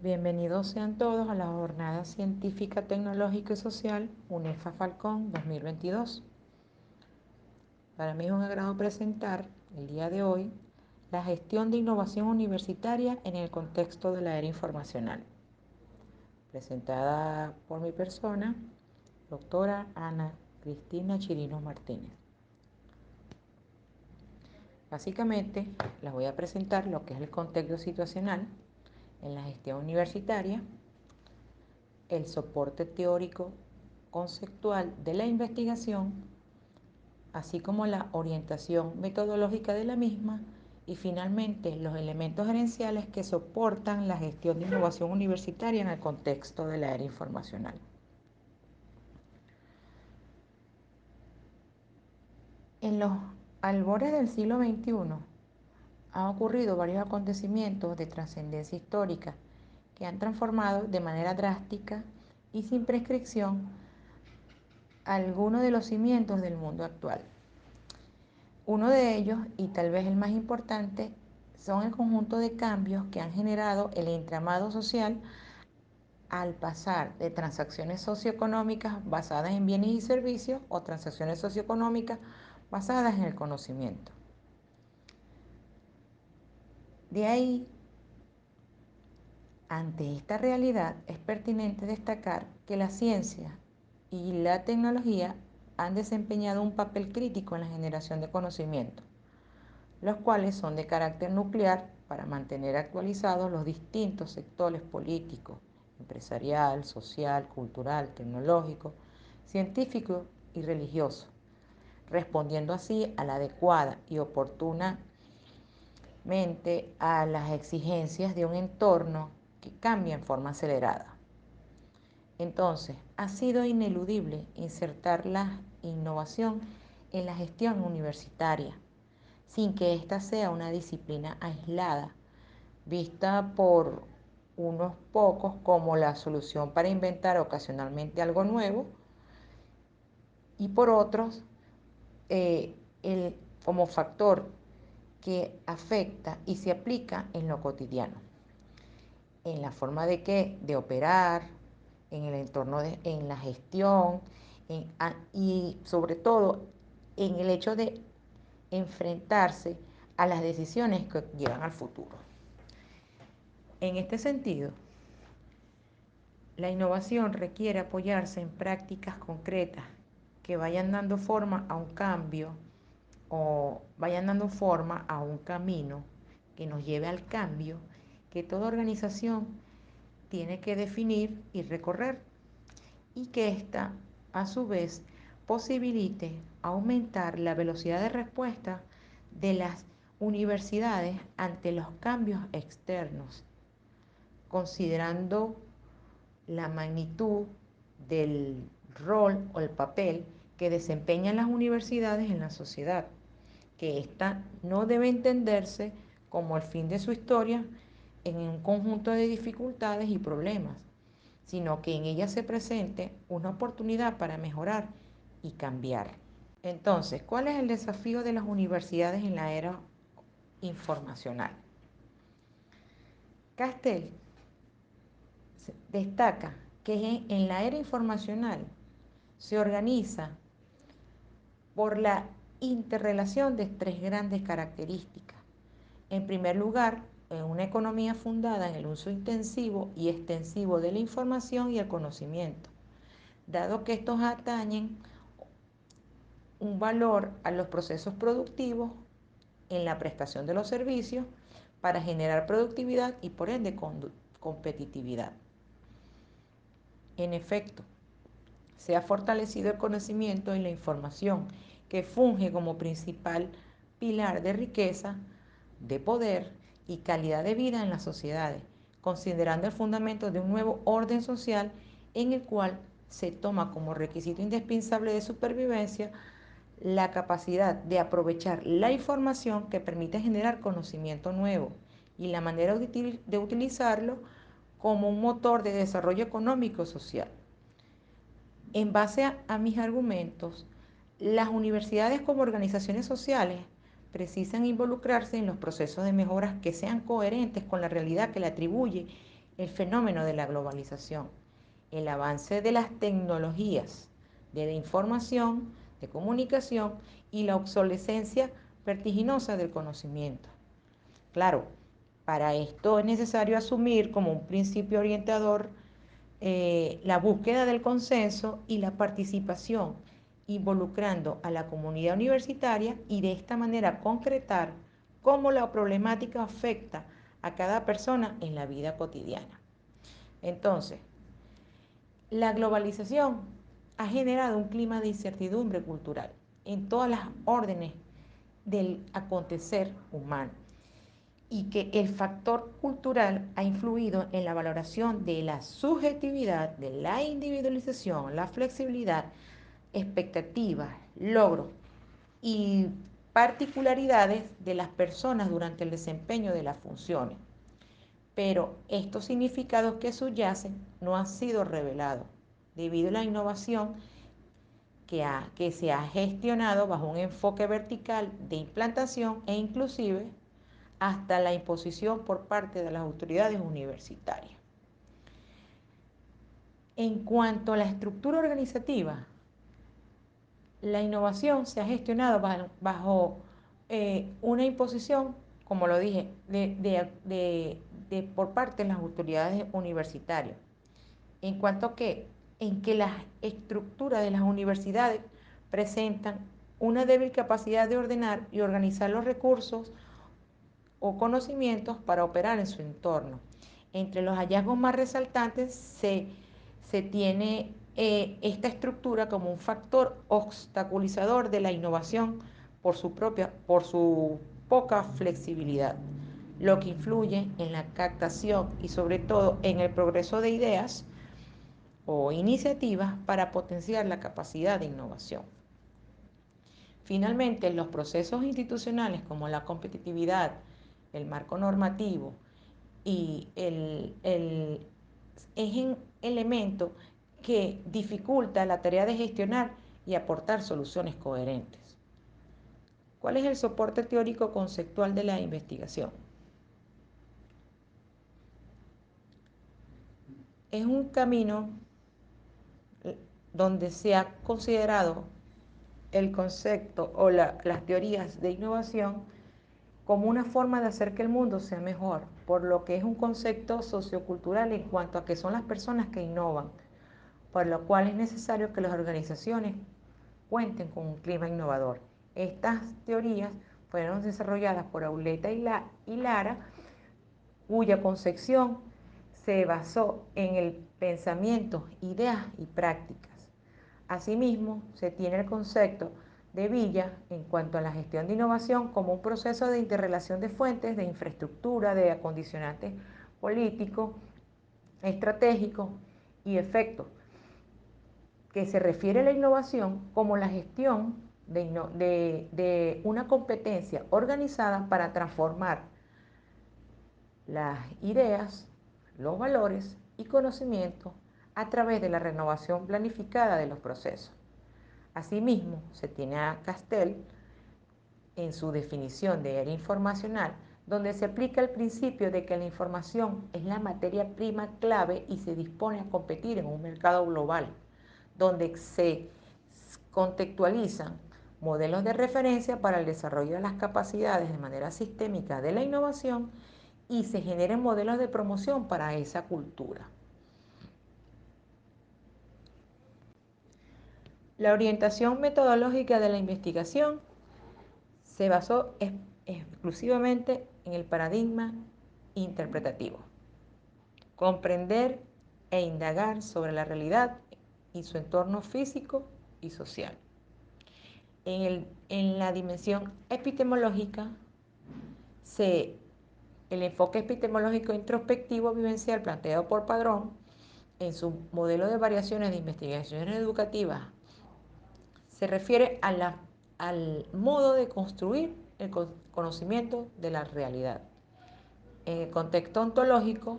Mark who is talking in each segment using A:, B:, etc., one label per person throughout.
A: Bienvenidos sean todos a la Jornada Científica, Tecnológica y Social UNEFA Falcón 2022. Para mí es un agrado presentar el día de hoy la gestión de innovación universitaria en el contexto de la era informacional, presentada por mi persona, doctora Ana Cristina Chirinos Martínez. Básicamente, les voy a presentar lo que es el contexto situacional en la gestión universitaria, el soporte teórico conceptual de la investigación, así como la orientación metodológica de la misma y finalmente los elementos gerenciales que soportan la gestión de innovación universitaria en el contexto de la era informacional. En los albores del siglo XXI han ocurrido varios acontecimientos de trascendencia histórica que han transformado de manera drástica y sin prescripción algunos de los cimientos del mundo actual. Uno de ellos, y tal vez el más importante, son el conjunto de cambios que han generado el entramado social al pasar de transacciones socioeconómicas basadas en bienes y servicios o transacciones socioeconómicas basadas en el conocimiento. De ahí, ante esta realidad, es pertinente destacar que la ciencia y la tecnología han desempeñado un papel crítico en la generación de conocimiento, los cuales son de carácter nuclear para mantener actualizados los distintos sectores políticos, empresarial, social, cultural, tecnológico, científico y religioso, respondiendo así a la adecuada y oportunamente a las exigencias de un entorno que cambia en forma acelerada. Entonces, ha sido ineludible insertar la innovación en la gestión universitaria, sin que ésta sea una disciplina aislada, vista por unos pocos como la solución para inventar ocasionalmente algo nuevo y por otros como factor que afecta y se aplica en lo cotidiano, en la forma de operar, en el entorno, en la gestión y sobre todo en el hecho de enfrentarse a las decisiones que llevan al futuro. En este sentido, la innovación requiere apoyarse en prácticas concretas que vayan dando forma a un cambio o vayan dando forma a un camino que nos lleve al cambio que toda organización tiene que definir y recorrer, y que ésta, a su vez, posibilite aumentar la velocidad de respuesta de las universidades ante los cambios externos, considerando la magnitud del rol o el papel que desempeñan las universidades en la sociedad, que ésta no debe entenderse como el fin de su historia en un conjunto de dificultades y problemas, sino que en ella se presente una oportunidad para mejorar y cambiar. Entonces, ¿cuál es el desafío de las universidades en la era informacional? Castell destaca que en la era informacional se organiza por la interrelación de tres grandes características. En primer lugar, en una economía fundada en el uso intensivo y extensivo de la información y el conocimiento, dado que estos atañen un valor a los procesos productivos en la prestación de los servicios para generar productividad y por ende competitividad. En efecto, se ha fortalecido el conocimiento y la información, que funge como principal pilar de riqueza, de poder y calidad de vida en las sociedades, considerando el fundamento de un nuevo orden social en el cual se toma como requisito indispensable de supervivencia la capacidad de aprovechar la información que permite generar conocimiento nuevo y la manera de utilizarlo como un motor de desarrollo económico y social. En base a mis argumentos, las universidades como organizaciones sociales precisan involucrarse en los procesos de mejoras que sean coherentes con la realidad que le atribuye el fenómeno de la globalización, el avance de las tecnologías de la información, de comunicación y la obsolescencia vertiginosa del conocimiento. Claro, para esto es necesario asumir como un principio orientador la búsqueda del consenso y la participación, involucrando a la comunidad universitaria y de esta manera concretar cómo la problemática afecta a cada persona en la vida cotidiana. Entonces, la globalización ha generado un clima de incertidumbre cultural en todas las órdenes del acontecer humano y que el factor cultural ha influido en la valoración de la subjetividad, de la individualización, la flexibilidad, expectativas, logros y particularidades de las personas durante el desempeño de las funciones. Pero estos significados que subyacen no han sido revelados debido a la innovación que se ha gestionado bajo un enfoque vertical de implantación e inclusive hasta la imposición por parte de las autoridades universitarias. En cuanto a la estructura organizativa, la innovación se ha gestionado bajo una imposición, como lo dije, por parte de las autoridades universitarias. En cuanto a en que las estructuras de las universidades presentan una débil capacidad de ordenar y organizar los recursos o conocimientos para operar en su entorno. Entre los hallazgos más resaltantes se tiene esta estructura como un factor obstaculizador de la innovación por su poca flexibilidad, lo que influye en la captación y sobre todo en el progreso de ideas o iniciativas para potenciar la capacidad de innovación. Finalmente, los procesos institucionales como la competitividad, el marco normativo y es un elemento que dificulta la tarea de gestionar y aportar soluciones coherentes. ¿Cuál es el soporte teórico conceptual de la investigación? Es un camino donde se ha considerado el concepto o las teorías de innovación como una forma de hacer que el mundo sea mejor, por lo que es un concepto sociocultural en cuanto a que son las personas que innovan, por lo cual es necesario que las organizaciones cuenten con un clima innovador. Estas teorías fueron desarrolladas por Auleta y Lara, cuya concepción se basó en el pensamiento, ideas y prácticas. Asimismo, se tiene el concepto de Villa en cuanto a la gestión de innovación como un proceso de interrelación de fuentes, de infraestructura, de acondicionantes políticos, estratégicos y efectos, que se refiere a la innovación como la gestión de una competencia organizada para transformar las ideas, los valores y conocimientos a través de la renovación planificada de los procesos. Asimismo, se tiene a Castell en su definición de era informacional, donde se aplica el principio de que la información es la materia prima clave y se dispone a competir en un mercado global, donde se contextualizan modelos de referencia para el desarrollo de las capacidades de manera sistémica de la innovación y se generen modelos de promoción para esa cultura. La orientación metodológica de la investigación se basó exclusivamente en el paradigma interpretativo. Comprender e indagar sobre la realidad y su entorno físico y social. En la dimensión epistemológica, el enfoque epistemológico introspectivo vivencial planteado por Padrón en su modelo de variaciones de investigaciones educativas se refiere al modo de construir el conocimiento de la realidad. En el contexto ontológico,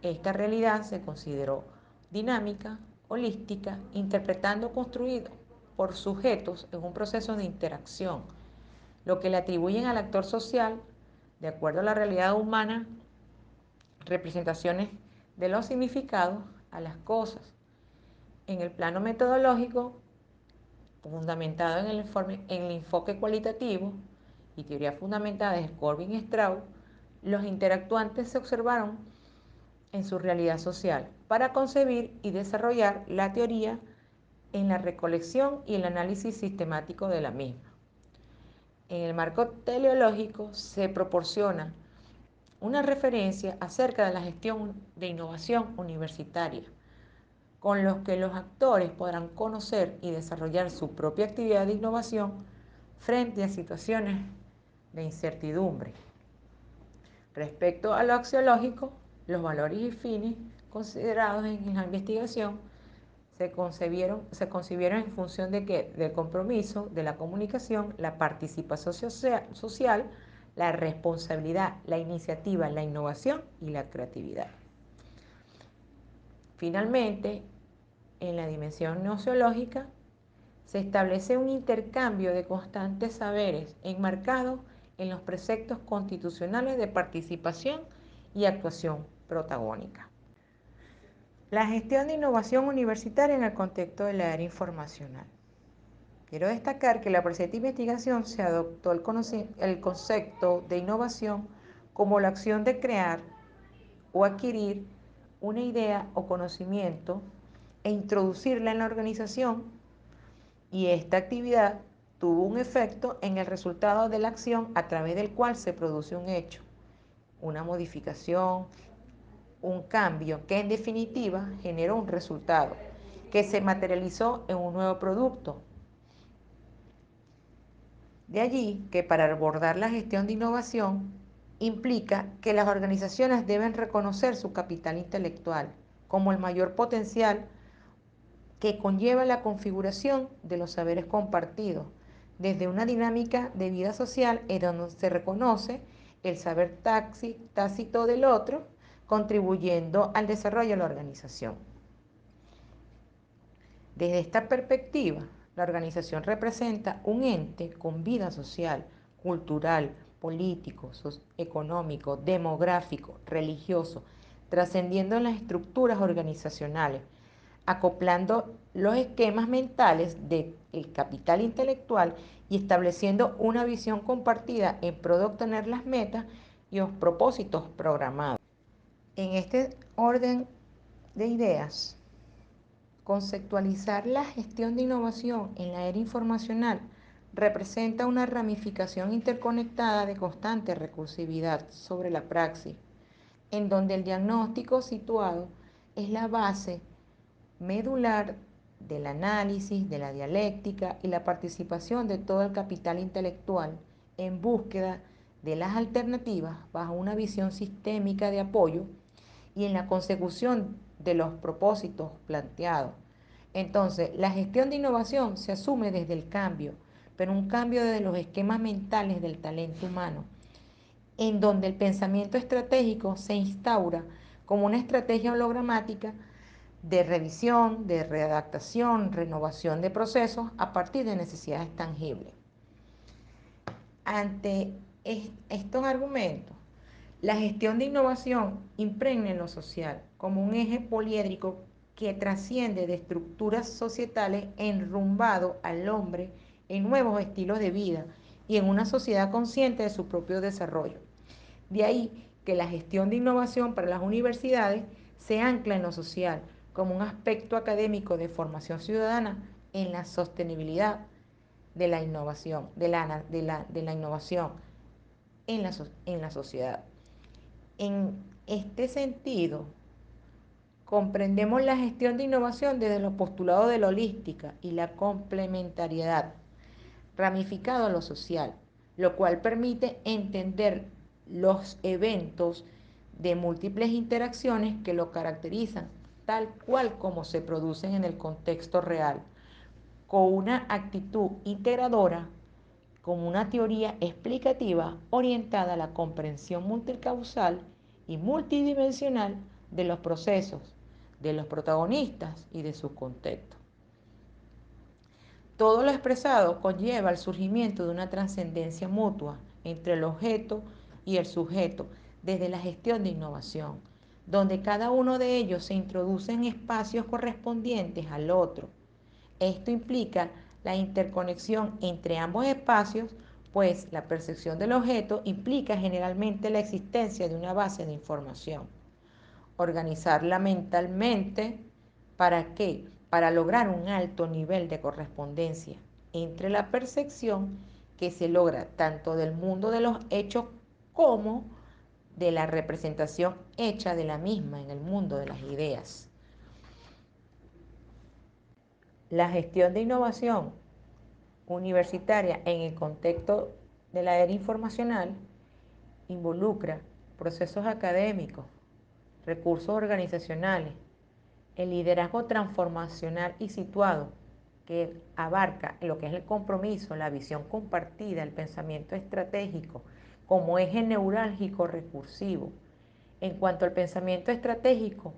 A: esta realidad se consideró dinámica, holística, interpretando construido por sujetos en un proceso de interacción, lo que le atribuyen al actor social, de acuerdo a la realidad humana, representaciones de los significados a las cosas. En el plano metodológico, fundamentado en el enfoque cualitativo y teoría fundamentada de Corbin y Strauss, los interactuantes se observaron en su realidad social para concebir y desarrollar la teoría en la recolección y el análisis sistemático de la misma. En el marco teleológico se proporciona una referencia acerca de la gestión de innovación universitaria, con los que los actores podrán conocer y desarrollar su propia actividad de innovación frente a situaciones de incertidumbre. Respecto a lo axiológico, los valores y fines considerados en la investigación se concibieron en función de qué? Del compromiso, de la comunicación, la participación social, la responsabilidad, la iniciativa, la innovación y la creatividad. Finalmente, en la dimensión nociológica, se establece un intercambio de constantes saberes enmarcados en los preceptos constitucionales de participación y actuación protagónica. La gestión de innovación universitaria en el contexto de la era informacional. Quiero destacar que en la presente investigación se adoptó el concepto de innovación como la acción de crear o adquirir una idea o conocimiento e introducirla en la organización, y esta actividad tuvo un efecto en el resultado de la acción a través del cual se produce un hecho, una modificación, un cambio que en definitiva generó un resultado que se materializó en un nuevo producto. De allí que para abordar la gestión de innovación implica que las organizaciones deben reconocer su capital intelectual como el mayor potencial que conlleva la configuración de los saberes compartidos, desde una dinámica de vida social en donde se reconoce el saber tácito del otro, contribuyendo al desarrollo de la organización. Desde esta perspectiva, la organización representa un ente con vida social, cultural, político, económico, demográfico, religioso, trascendiendo las estructuras organizacionales, acoplando los esquemas mentales del capital intelectual y estableciendo una visión compartida en pro de obtener las metas y los propósitos programados. En este orden de ideas, conceptualizar la gestión de innovación en la era informacional representa una ramificación interconectada de constante recursividad sobre la praxis, en donde el diagnóstico situado es la base medular del análisis, de la dialéctica y la participación de todo el capital intelectual en búsqueda de las alternativas bajo una visión sistémica de apoyo y en la consecución de los propósitos planteados. Entonces, la gestión de innovación se asume desde el cambio, pero un cambio desde los esquemas mentales del talento humano, en donde el pensamiento estratégico se instaura como una estrategia hologramática de revisión, de readaptación, renovación de procesos a partir de necesidades tangibles. Ante estos argumentos, la gestión de innovación impregna en lo social como un eje poliédrico que trasciende de estructuras societales enrumbado al hombre en nuevos estilos de vida y en una sociedad consciente de su propio desarrollo. De ahí que la gestión de innovación para las universidades se ancla en lo social como un aspecto académico de formación ciudadana en la sostenibilidad de la innovación, de la innovación en la sociedad. En este sentido, comprendemos la gestión de innovación desde los postulados de la holística y la complementariedad, ramificado a lo social, lo cual permite entender los eventos de múltiples interacciones que lo caracterizan, tal cual como se producen en el contexto real, con una actitud integradora, como una teoría explicativa orientada a la comprensión multicausal y multidimensional de los procesos, de los protagonistas y de su contexto. Todo lo expresado conlleva el surgimiento de una trascendencia mutua entre el objeto y el sujeto desde la gestión de innovación, donde cada uno de ellos se introduce en espacios correspondientes al otro. Esto implica la interconexión entre ambos espacios, pues la percepción del objeto implica generalmente la existencia de una base de información. Organizarla mentalmente, ¿para qué? Para lograr un alto nivel de correspondencia entre la percepción que se logra tanto del mundo de los hechos como de la representación hecha de la misma en el mundo de las ideas. La gestión de innovación universitaria en el contexto de la era informacional involucra procesos académicos, recursos organizacionales, el liderazgo transformacional y situado, que abarca lo que es el compromiso, la visión compartida, el pensamiento estratégico, como eje neurálgico recursivo. En cuanto al pensamiento estratégico,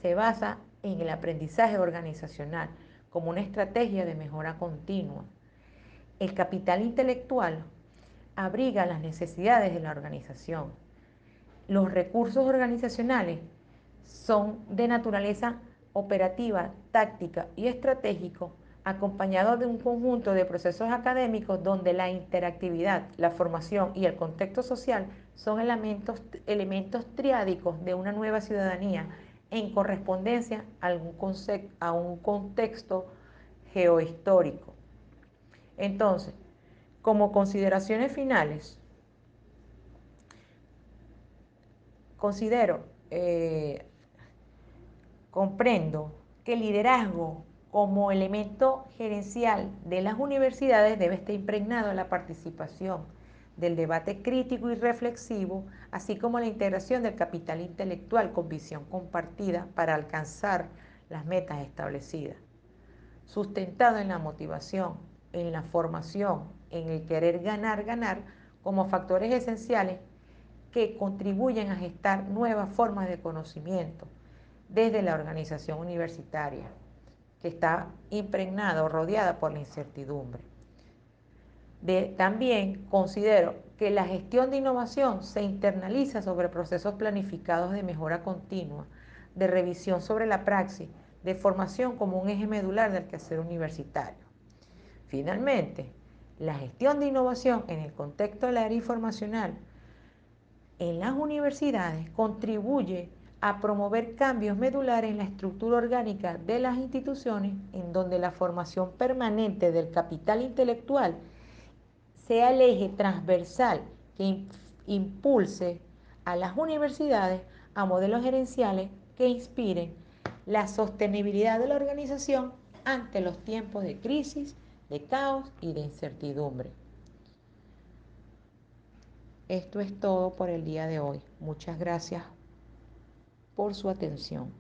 A: se basa en el aprendizaje organizacional como una estrategia de mejora continua. El capital intelectual abriga las necesidades de la organización. Los recursos organizacionales son de naturaleza operativa, táctica y estratégico, acompañados de un conjunto de procesos académicos donde la interactividad, la formación y el contexto social son elementos triádicos de una nueva ciudadanía en correspondencia a un contexto geohistórico. Entonces, como consideraciones finales, considero, comprendo que el liderazgo como elemento gerencial de las universidades debe estar impregnado en la participación del debate crítico y reflexivo, así como la integración del capital intelectual con visión compartida para alcanzar las metas establecidas, sustentado en la motivación, en la formación, en el querer ganar, ganar, como factores esenciales que contribuyen a gestar nuevas formas de conocimiento desde la organización universitaria, que está impregnada o rodeada por la incertidumbre. También considero que la gestión de innovación se internaliza sobre procesos planificados de mejora continua, de revisión sobre la praxis, de formación como un eje medular del quehacer universitario. Finalmente, la gestión de innovación en el contexto de la era informacional en las universidades contribuye a promover cambios medulares en la estructura orgánica de las instituciones, en donde la formación permanente del capital intelectual sea el eje transversal que impulse a las universidades a modelos gerenciales que inspiren la sostenibilidad de la organización ante los tiempos de crisis, de caos y de incertidumbre. Esto es todo por el día de hoy. Muchas gracias por su atención.